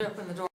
Open the door.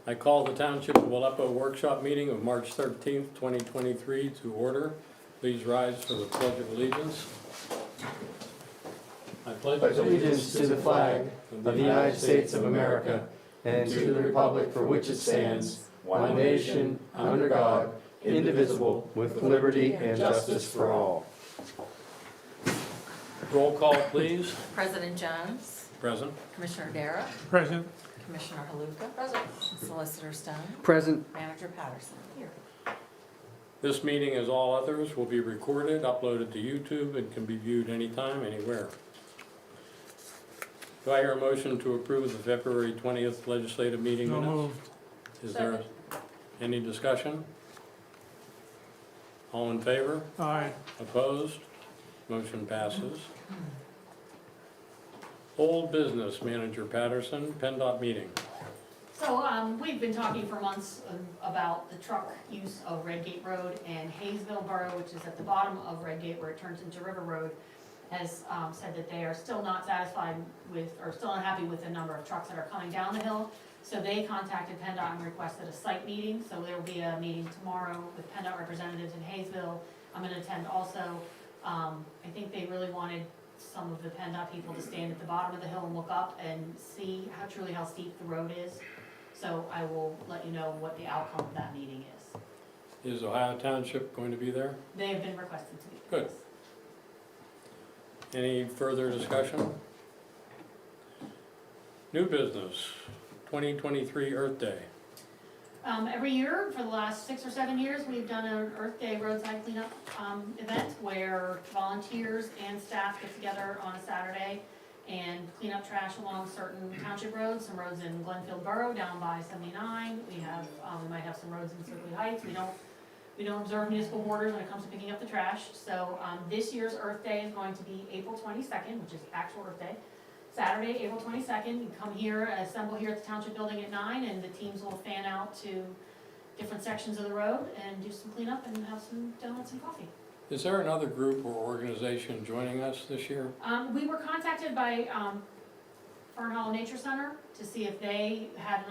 I call the Township of Aleppo Workshop Meeting of March 13th, 2023 to order. Please rise for the Pledge of Allegiance. I pledge Allegiance to the flag of the United States of America and to the republic for which it stands, one nation, under God, indivisible, with liberty and justice for all. Roll call, please. President Jones. Present. Commissioner Darrow. Present. Commissioner Haluka. Present. Solicitor Stone. Present. Manager Patterson. Here. This meeting, as all others, will be recorded, uploaded to YouTube, and can be viewed anytime, anywhere. Do I hear a motion to approve the February 20th legislative meeting So minutes? moved. Is there any discussion? All in favor? Aye. Opposed? Motion passes. Old business, Manager Patterson, PennDOT meeting. So, we've been talking for months about the truck use of Red Gate Road and Hayesville Borough, which is at the bottom of Red Gate where it turns into River Road. has said that they are still not satisfied with, or still unhappy with the number of trucks that are coming down the hill. So they contacted PennDOT and requested a site meeting, so there will be a meeting tomorrow with PennDOT representatives in Hayesville. I'm gonna attend also. I think they really wanted some of the PennDOT people to stand at the bottom of the hill and look up and see how steep the road is. So I will let you know what the outcome of that meeting is. Is Ohio Township going to be there? They have been requested to be. Good. Any further discussion? New business, 2023 Earth Day. Every year, for the last 6 or 7 years, we've done an Earth Day roadside cleanup event where volunteers and staff get together on a Saturday and clean up trash along certain township roads, some roads in Glenfield Borough down by 79. We have, we might have some roads in Circle Heights. We don't observe municipal borders when it comes to picking up the trash. So this year's Earth Day is going to be April 22nd, which is actual Earth Day. Saturday, April 22nd, you come here, assemble here at the Township Building at 9, and the teams will fan out to different sections of the road and do some cleanup and have some donuts and coffee. Is there another group or organization joining us this year? We were contacted by Fern Hollow Nature Center to see if they had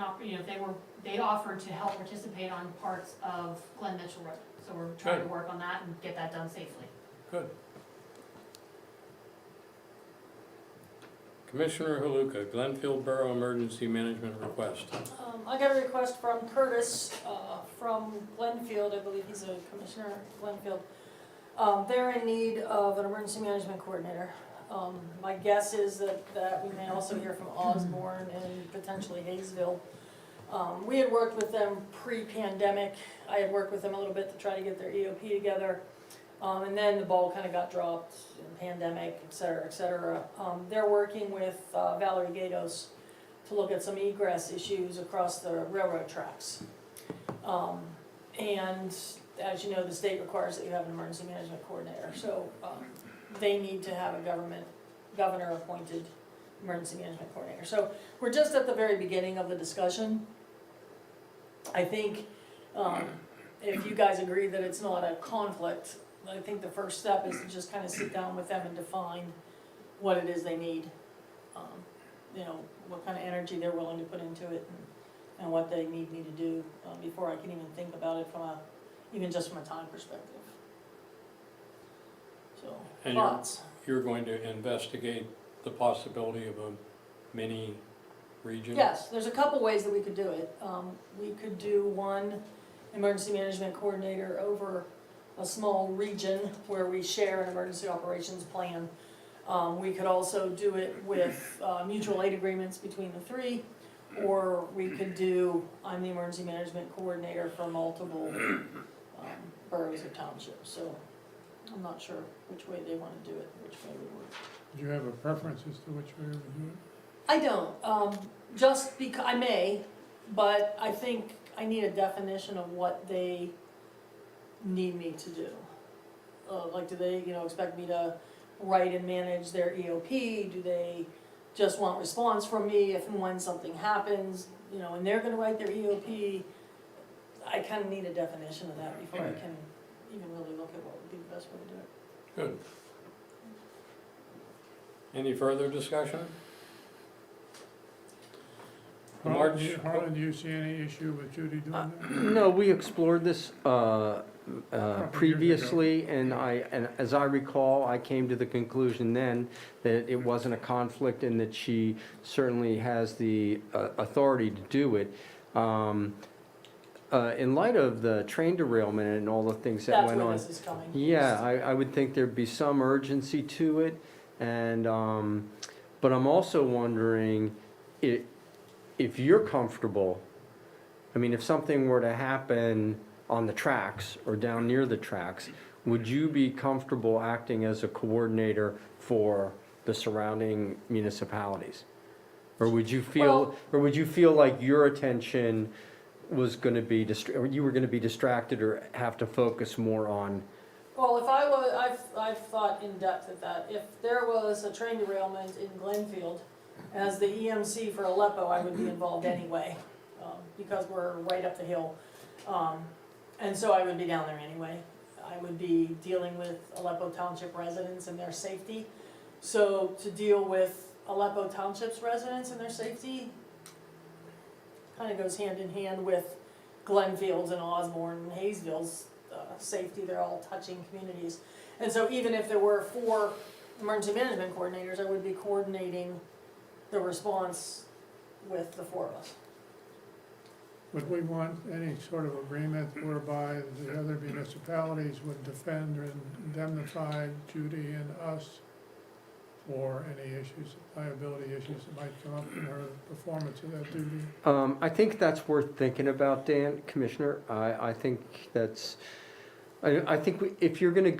they offered to help participate on parts of Glen Mitchell Road. So we're trying to work on that and get that done safely. Good. Commissioner Haluka, Glenfield Borough Emergency Management request. I got a request from Curtis, from Glenfield, I believe he's a commissioner at Glenfield. They're in need of an emergency management coordinator. My guess is that we may also hear from Osborne and potentially Hayesville. We had worked with them pre-pandemic. I had worked with them a little bit to try to get their EOP together. And then the ball kind of got dropped in pandemic, et cetera, et cetera. They're working with Valerie Gatos to look at some egress issues across the railroad tracks. And as you know, the state requires that you have an emergency management coordinator. So they need to have a governor-appointed emergency management coordinator. So we're just at the very beginning of the discussion. I think if you guys agree that it's not a conflict, I think the first step is to just kind of sit down with them and define what it is they need. You know, what kind of energy they're willing to put into it and what they need me to do before I can even think about it even just from a time perspective. So, And thoughts? you're going to investigate the possibility of a mini region? Yes, there's a couple ways that we could do it. We could do one emergency management coordinator over a small region where we share an emergency operations plan. We could also do it with mutual aid agreements between the three, or we could do, I'm the emergency management coordinator for multiple boroughs or townships. So I'm not sure which way they want to do it, which way we work. Do you have a preference as to which way we would do it? I don't, just because, I may, but I think I need a definition of what they need me to do. Like, do they, expect me to write and manage their EOP? Do they just want response from me if and when something happens, and they're gonna write their EOP? I kind of need a definition of that before I can even really look at what would be the best way to do it. Good. Any further discussion? Harlan, do you see any issue with Judy doing that? No, we explored this years previously, and as I recall, I came to the conclusion then that it wasn't a conflict and that she certainly has the authority to do it. In light of the train derailment and all the things that That's went where on, this is coming. yeah, I would think there'd be some urgency to it, and but I'm also wondering if you're comfortable. I mean, if something were to happen on the tracks or down near the tracks, would you be comfortable acting as a coordinator for the surrounding municipalities? Or would you feel, like your attention was going to be or you were going to be distracted or have to focus more on? Well, if I was, I've thought in depth at that. If there was a train derailment in Glenfield, as the EMC for Aleppo, I would be involved anyway, because we're right up the hill. And so I would be down there anyway. I would be dealing with Aleppo Township residents and their safety. So to deal with Aleppo Township's residents and their safety, kind of goes hand in hand with Glenfield's and Osborne and Hayesville's safety. They're all touching communities. And so even if there were 4 emergency management coordinators, I would be coordinating the response with the 4 of us. Would we want any sort of agreement whereby the other municipalities would defend or indemnify Judy and us for any issues, liability issues that might come up in her performance of that duty? I think that's worth thinking about, Dan, Commissioner. I think that's, I think if you're gonna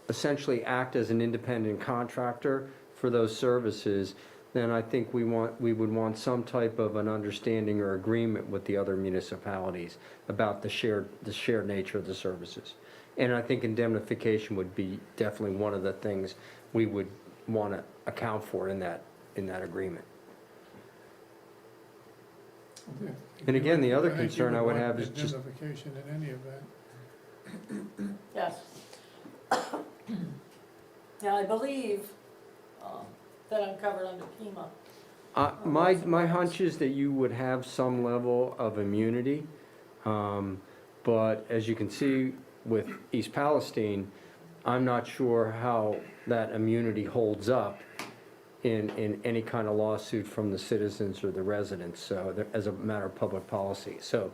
essentially act as an independent contractor for those services, then I think we would want some type of an understanding or agreement with the other municipalities about the shared nature of the services. And I think indemnification would be definitely one of the things we would want to account for in that agreement. And again, the other concern I would have is just. Indemnification in any event. Yes. Now, I believe that I'm covered under PEMA. My hunch is that you would have some level of immunity, but as you can see with East Palestine, I'm not sure how that immunity holds up in any kind of lawsuit from the citizens or the residents, so as a matter of public policy. So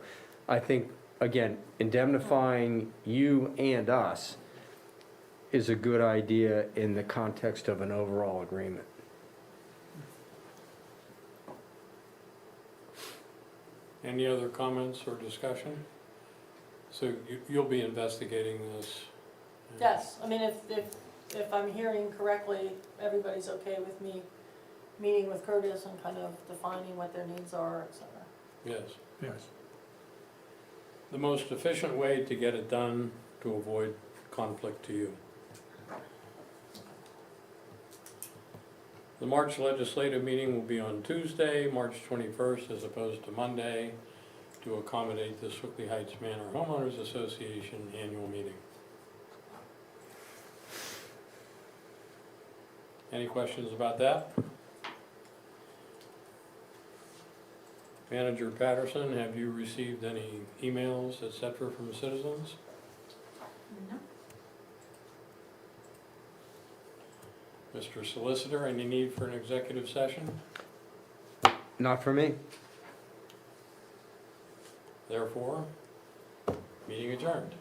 I think, again, indemnifying you and us is a good idea in the context of an overall agreement. Any other comments or discussion? So you'll be investigating this? Yes, I mean, if I'm hearing correctly, everybody's okay with me meeting with Curtis and kind of defining what their needs are, et cetera. Yes. Yes. The most efficient way to get it done to avoid conflict to you. The March legislative meeting will be on Tuesday, March 21st, as opposed to Monday, to accommodate the Swickley Heights Manor Homeowners Association annual meeting. Any questions about that? Manager Patterson, have you received any emails, et cetera, from citizens? No. Mr. Solicitor, any need for an executive session? Not for me. Therefore, meeting adjourned.